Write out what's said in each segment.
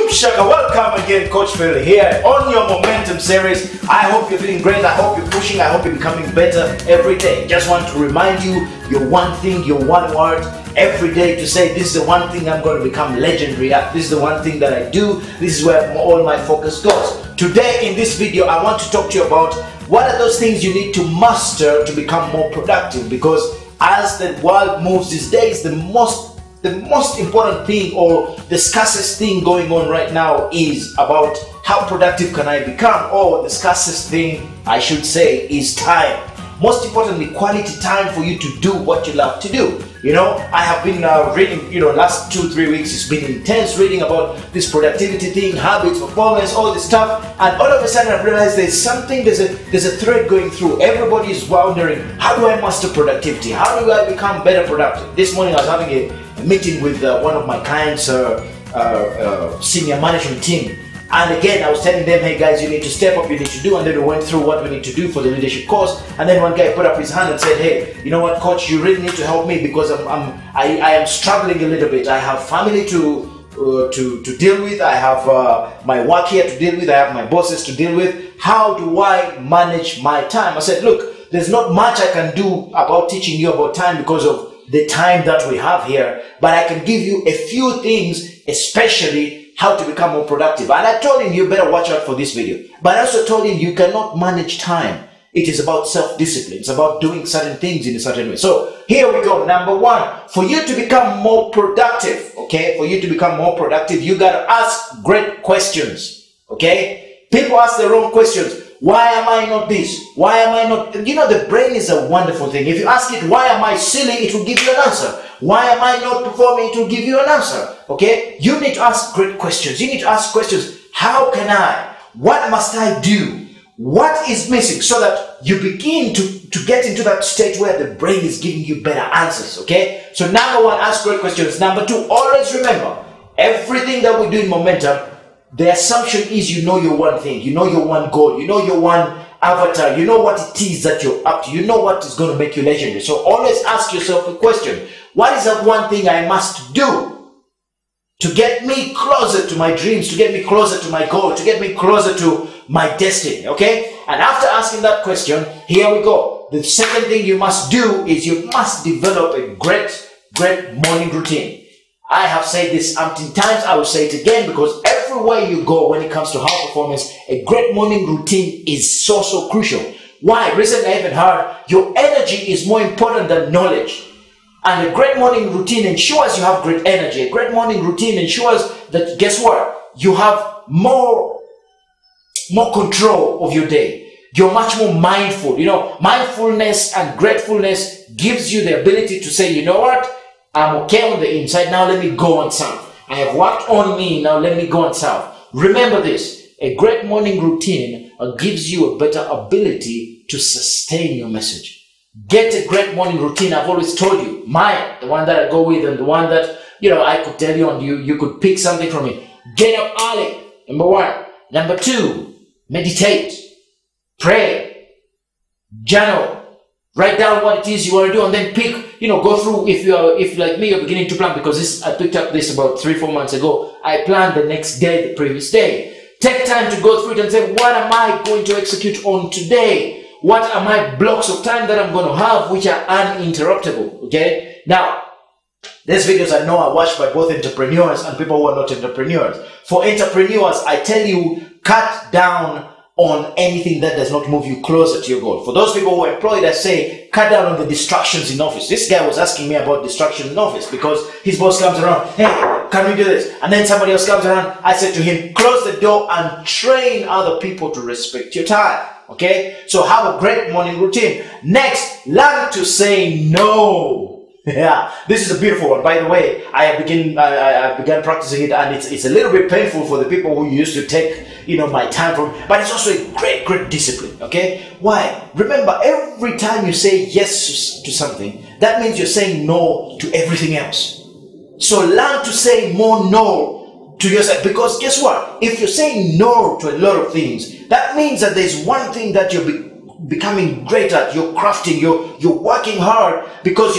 Boom shaka, welcome again, Coach Phill here on your Momentum series. I hope you're feeling great, I hope you're pushing, I hope you're becoming better every day. Just want to remind you, your one thing, your one word every day to say, this is the one thing I'm going to become legendary at. This is the one thing that I do. This is where all my focus goes. Today in this video, I want to talk to you about what are those things you need to master to become more productive, because as the world moves these days, the most important thing or the scarcest thing going on right now is about how productive can I become, or the scarcest thing I should say is time. Most importantly, quality time for you to do what you love to do. You know, I have been reading, last 2-3 weeks, it's been intense reading about this productivity thing, habits, performance, all this stuff, and all of a sudden I realized there's a thread going through. Everybody is wondering, how do I master productivity? How do I become better productive? This morning I was having a meeting with one of my clients' senior management team. And again, I was telling them, hey guys, you need to step up, you need to do, and then we went through what we need to do for the leadership course. And then one guy put up his hand and said, hey, you know what, coach, you really need to help me because I am struggling a little bit. I have family to deal with, I have my work here to deal with, I have my bosses to deal with. How do I manage my time? I said, look, there's not much I can do about teaching you about time because of the time that we have here, but I can give you a few things, especially how to become more productive. And I told him, you better watch out for this video. But I also told him, you cannot manage time. It is about self-discipline. It's about doing certain things in a certain way. So here we go. Number one, for you to become more productive, okay? For you to become more productive, you got to ask great questions, okay? People ask the wrong questions. Why am I not this? Why am I not? The brain is a wonderful thing. If you ask it, why am I silly? It will give you an answer. Why am I not performing? It will give you an answer. Okay? You need to ask great questions. You need to ask questions. How can I? What must I do? What is missing? So that you begin to get into that state where the brain is giving you better answers. Okay? So number one, ask great questions. Number two, always remember, everything that we do in Momentum, the assumption is you know your one thing, you know your one goal, you know your one avatar, you know what it is that you're up to, you know what is going to make you legendary. So always ask yourself a question. What is that one thing I must do to get me closer to my dreams, to get me closer to my goal, to get me closer to my destiny, okay? And after asking that question, here we go. The second thing you must do is you must develop a great morning routine. I have said this umpteen times, I will say it again, because everywhere you go when it comes to high performance, a great morning routine is so crucial. Why? Recently I even heard your energy is more important than knowledge. And a great morning routine ensures you have great energy. A great morning routine ensures that, guess what? You have more control of your day. You're much more mindful. Mindfulness and gratefulness gives you the ability to say, you know what? I'm okay on the inside, now let me go on south. I have worked on me, now let me go on south. Remember this, a great morning routine gives you a better ability to sustain your message. Get a great morning routine. I've always told you, mine, the one that I go with and the one that, I could tell you and you could pick something from it. Get up early, number one. Number two, meditate, pray, journal. Write down what it is you want to do and then pick, go through, if like me, you're beginning to plan, because I picked up this about 3-4 months ago. I planned the next day, the previous day. Take time to go through it and say, what am I going to execute on today? What are my blocks of time that I'm going to have which are uninterruptible? Okay? Now, these videos I know are watched by both entrepreneurs and people who are not entrepreneurs. For entrepreneurs, I tell you, cut down on anything that does not move you closer to your goal. For those people who are employed, I say, cut down on the distractions in office. This guy was asking me about distraction in office because his boss comes around, hey, can we do this? And then somebody else comes around. I said to him, close the door and train other people to respect your time. Okay? So have a great morning routine. Next, learn to say no. Yeah, this is a beautiful one. By the way, I began practicing it, and it's a little bit painful for the people who used to take, my time from, but it's also a great discipline, okay? Why? Remember, every time you say yes to something, that means you're saying no to everything else. So learn to say more no to yourself, because guess what? If you're saying no to a lot of things, that means that there's one thing that you're becoming great at, you're crafting, you're working hard because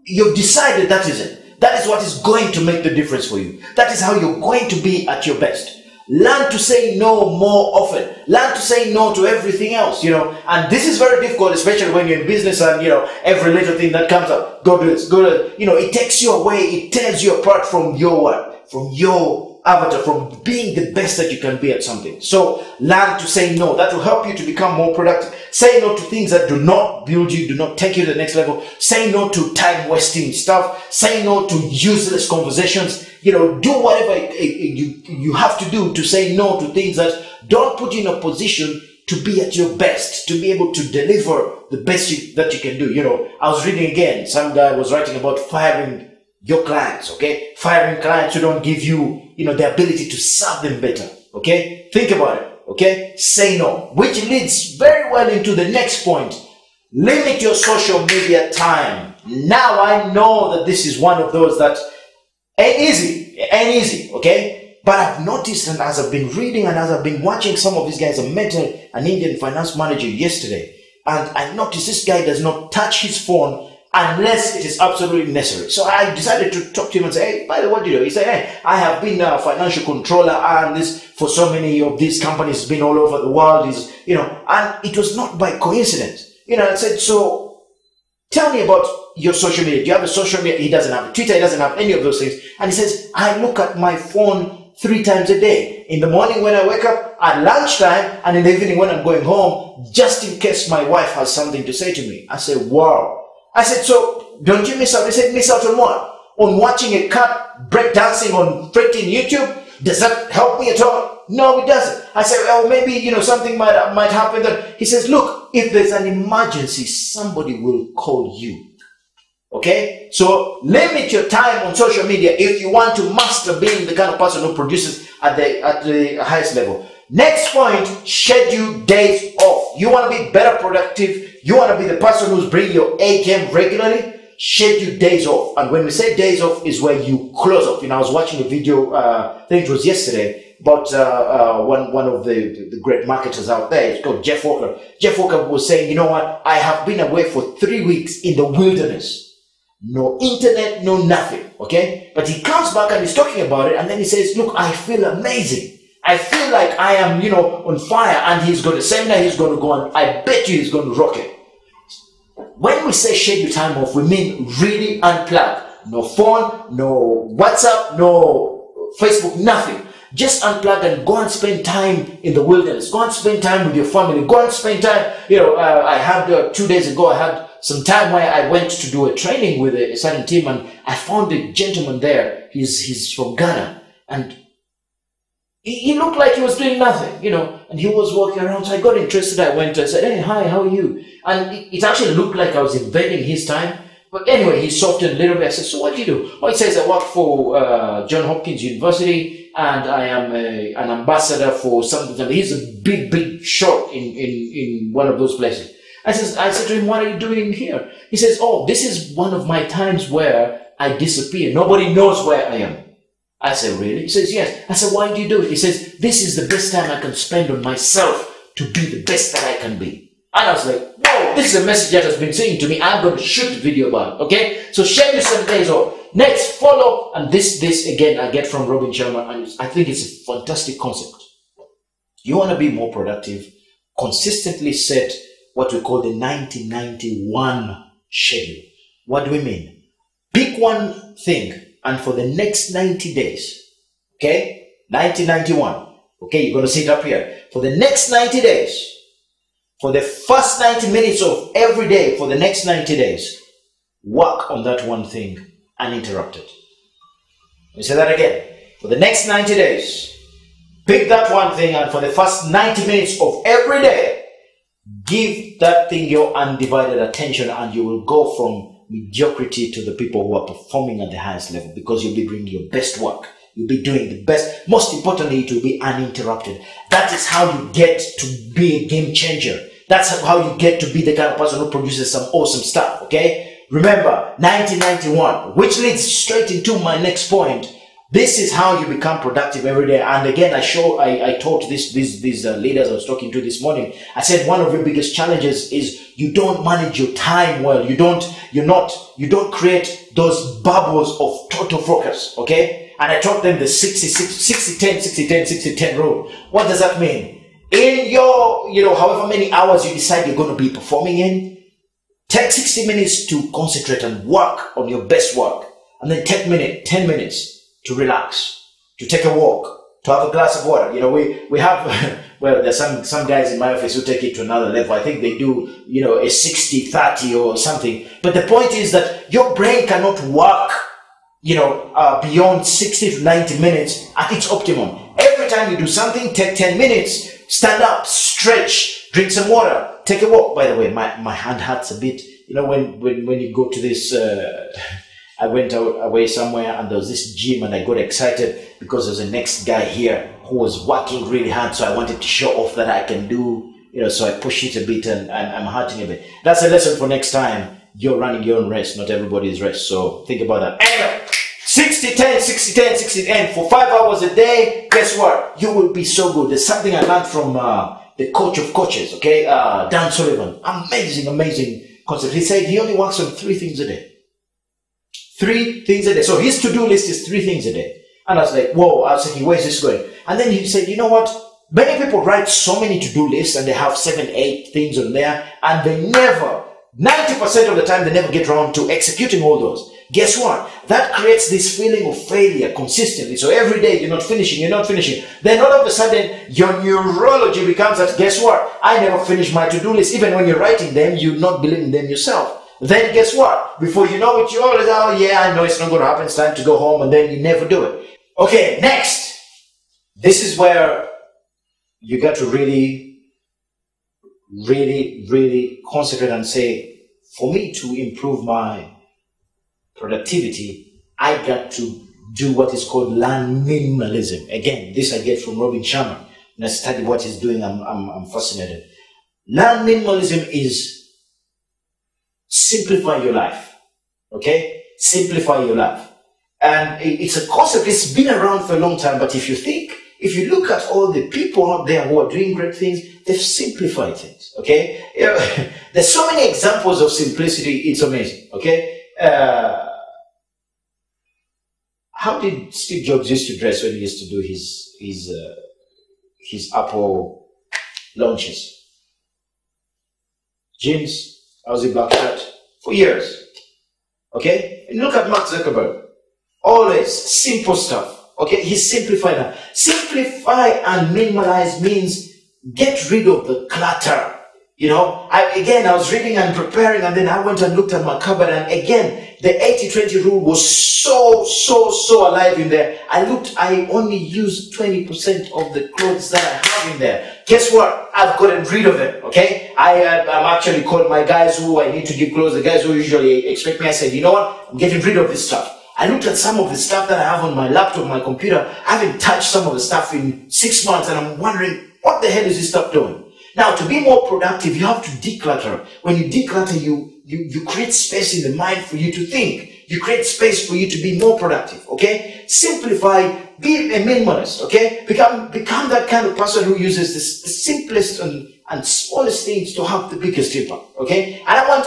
you've decided that is it. That is what is going to make the difference for you. That is how you're going to be at your best. Learn to say no more often. Learn to say no to everything else, and this is very difficult, especially when you're in business and, every little thing that comes up, go do this, it takes you away, it tears you apart from your what? From your avatar, from being the best that you can be at something. So learn to say no. That will help you to become more productive. Say no to things that do not build you, do not take you to the next level. Say no to time-wasting stuff. Say no to useless conversations. Do whatever you have to do to say no to things that don't put you in a position to be at your best, to be able to deliver the best that you can do. I was reading again, some guy was writing about firing your clients, okay? Firing clients who don't give you, the ability to serve them better, okay? Think about it, okay? Say no, which leads very well into the next point. Limit your social media time. Now I know that this is one of those that ain't easy, okay? But I've noticed, and as I've been reading and as I've been watching some of these guys, I met an Indian finance manager yesterday, and I noticed this guy does not touch his phone unless it is absolutely necessary. So I decided to talk to him and say, hey, by the way, what do you do? He said, hey, I have been a financial controller and this for so many of these companies, been all over the world, and it was not by coincidence. I said, so tell me about your social media. Do you have a social media? He doesn't have a Twitter. He doesn't have any of those things. And he says, I look at my phone 3 times a day. In the morning when I wake up, at lunchtime, and in the evening when I'm going home, just in case my wife has something to say to me. I said, wow. I said, so don't you miss out? He said, miss out on what? On watching a cat breakdancing on freaking YouTube? Does that help me at all? No, it doesn't. I said, well, maybe, something might happen. That he says, look, if there's an emergency, somebody will call you. Okay? So limit your time on social media if you want to master being the kind of person who produces at the highest level. Next point, schedule days off. You want to be better productive. You want to be the person who's bringing your A game regularly. Schedule days off. And when we say days off is where you close off. I was watching a video, I think it was yesterday, about one of the great marketers out there. It's called Jeff Walker. Jeff Walker was saying, you know what? I have been away for 3 weeks in the wilderness. No internet, no nothing. Okay? But he comes back and he's talking about it. And then he says, look, I feel amazing. I feel like I am, on fire. And he's got a seminar he's going to go on. I bet you he's going to rock it. When we say schedule time off, we mean really unplug. No phone, no WhatsApp, no Facebook, nothing. Just unplug and go and spend time in the wilderness. Go and spend time with your family. Go and spend time, I had 2 days ago, I had some time where I went to do a training with a certain team, and I found a gentleman there. He's from Ghana, and he looked like he was doing nothing, and he was walking around. So I got interested. I went and said, hey, hi, how are you? And it actually looked like I was invading his time. But anyway, he softened a little bit. I said, so what do you do? Oh, he says, I work for Johns Hopkins University, and I am an ambassador for something. He's a big shot in one of those places. I said to him, what are you doing here? He says, oh, this is one of my times where I disappear. Nobody knows where I am. I said, really? He says, yes. I said, why do you do it? He says, this is the best time I can spend on myself to be the best that I can be. And I was like, whoa, this is a message that has been saying to me. I'm going to shoot a video about it. Okay? So schedule some days off. Next, follow. And this again, I get from Robin Sharma. And I think it's a fantastic concept. You want to be more productive. Consistently set what we call the 90-91 schedule. What do we mean? Pick one thing, and for the next 90 days, okay, 90-91, okay, you're going to see it up here. For the next 90 days, for the first 90 minutes of every day, for the next 90 days, work on that one thing uninterrupted. Let me say that again. For the next 90 days, pick that one thing, and for the first 90 minutes of every day, give that thing your undivided attention, and you will go from mediocrity to the people who are performing at the highest level, because you'll be bringing your best work. You'll be doing the best. Most importantly, it will be uninterrupted. That is how you get to be a game changer. That's how you get to be the kind of person who produces some awesome stuff, okay? Remember, 90-91, which leads straight into my next point. This is how you become productive every day. And again, I taught these leaders I was talking to this morning. I said one of your biggest challenges is you don't manage your time well. You don't create those bubbles of total focus, okay? And I taught them the 60-10, 60-10, 60-10 rule. What does that mean? In your, however many hours you decide you're going to be performing in, take 60 minutes to concentrate and work on your best work. And then 10 minutes to relax, to take a walk, to have a glass of water. We have, well, there's some guys in my office who take it to another level. I think they do, a 60-30 or something. But the point is that your brain cannot work, beyond 60 to 90 minutes at its optimum. Every time you do something, take 10 minutes, stand up, stretch, drink some water, take a walk. By the way, my hand hurts a bit. When you go to this, I went away somewhere and there was this gym and I got excited because there's a next guy here who was working really hard. So I wanted to show off that I can do, so I push it a bit and I'm hurting a bit. That's a lesson for next time. You're running your own race, not everybody's race. So think about that. Anyway, 60-10, 60-10, 60-10 for 5 hours a day. Guess what? You will be so good. There's something I learned from the coach of coaches, okay? Dan Sullivan. Amazing concept. He said he only works on 3 things a day. 3 things a day. So his to-do list is 3 things a day. And I was like, whoa, I was thinking, where's this going? And then he said, you know what? Many people write so many to-do lists and they have 7, 8 things on there and they never, 90% of the time, they never get around to executing all those. Guess what? That creates this feeling of failure consistently. So every day you're not finishing. Then all of a sudden your neurology becomes that, guess what? I never finish my to-do list. Even when you're writing them, you're not believing them yourself. Then guess what? Before you know it, you always, oh yeah, I know it's not going to happen. It's time to go home, and then you never do it. Okay, next. This is where you got to really concentrate and say, for me to improve my productivity, I got to do what is called learn minimalism. Again, this I get from Robin Sharma. When I study what he's doing, I'm fascinated. Learn minimalism is simplify your life, okay? Simplify your life. And it's a concept, it's been around for a long time, but if you look at all the people out there who are doing great things, they've simplified things, okay? There's so many examples of simplicity, it's amazing, okay? How did Steve Jobs used to dress when he used to do his Apple launches? Jeans, Aussie black shirt, for years. Okay? And look at Mark Zuckerberg. Always simple stuff. Okay? He's simplifying that. Simplify and minimalize means get rid of the clutter. I was reading and preparing, and then I went and looked at my cupboard, and again, the 80-20 rule was so alive in there. I only used 20% of the clothes that I have in there. Guess what? I've gotten rid of them, okay? I'm actually called my guys who I need to give clothes, the guys who usually expect me. I said, you know what? I'm getting rid of this stuff. I looked at some of the stuff that I have on my laptop, my computer. I haven't touched some of the stuff in 6 months, and I'm wondering, what the hell is this stuff doing? Now, to be more productive, you have to declutter. When you declutter, you create space in the mind for you to think. You create space for you to be more productive, okay? Simplify, be a minimalist, okay? Become that kind of person who uses the simplest and smallest things to have the biggest impact, okay? And I want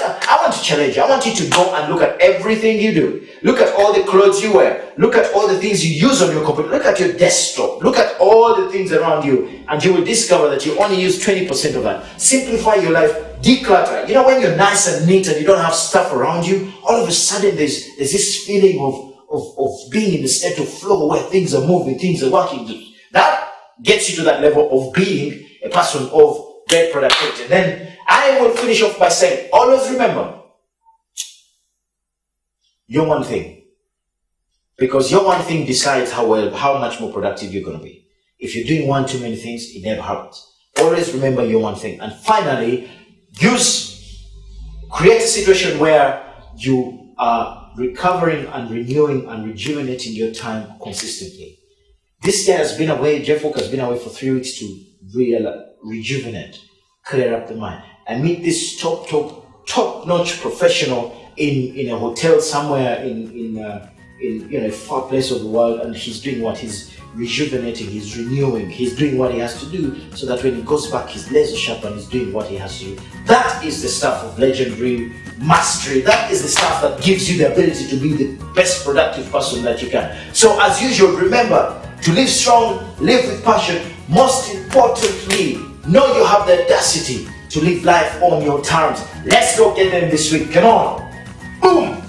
to challenge you. I want you to go and look at everything you do. Look at all the clothes you wear. Look at all the things you use on your computer. Look at your desktop. Look at all the things around you, and you will discover that you only use 20% of that. Simplify your life. Declutter. When you're nice and neat and you don't have stuff around you, all of a sudden there's this feeling of being in the state of flow where things are moving, things are working. That gets you to that level of being a person of great productivity. And then I will finish off by saying, always remember, your one thing. Because your one thing decides how much more productive you're going to be. If you're doing one too many things, it never happens. Always remember your one thing. And finally, create a situation where you are recovering and renewing and rejuvenating your time consistently. This guy has been away, Jeff Walker has been away for 3 weeks to rejuvenate, clear up the mind. I meet this top-notch professional in a hotel somewhere in a far place of the world, and he's doing what? He's rejuvenating, he's renewing, he's doing what he has to do so that when he goes back, he's laser sharp and he's doing what he has to do. That is the stuff of legendary mastery. That is the stuff that gives you the ability to be the best productive person that you can. So as usual, remember to live strong, live with passion. Most importantly, know you have the audacity to live life on your terms. Let's go get them this week. Come on. Boom.